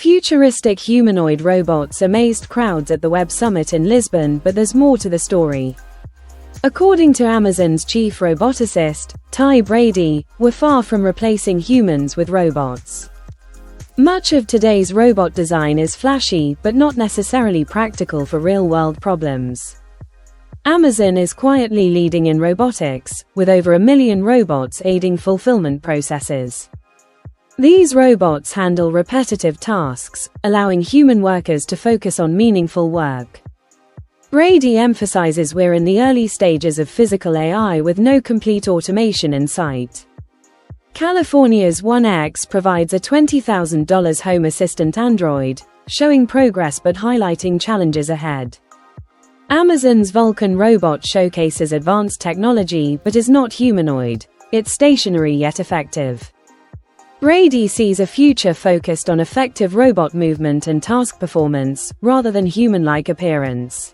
Futuristic humanoid robots amazed crowds at the Web Summit in Lisbon, but there's more to the story. According to Amazon's chief roboticist, Ty Brady, we're far from replacing humans with robots. Much of today's robot design is flashy, but not necessarily practical for real-world problems. Amazon is quietly leading in robotics, with over 1 million robots aiding fulfillment processes. These robots handle repetitive tasks, allowing human workers to focus on meaningful work. Brady emphasizes we're in the early stages of physical AI with no complete automation in sight. California's 1X provides a $20,000 home assistant android, showing progress but highlighting challenges ahead. Amazon's Vulcan robot showcases advanced technology but is not humanoid. It's stationary yet effective. Brady sees a future focused on effective robot movement and task performance, rather than human-like appearance.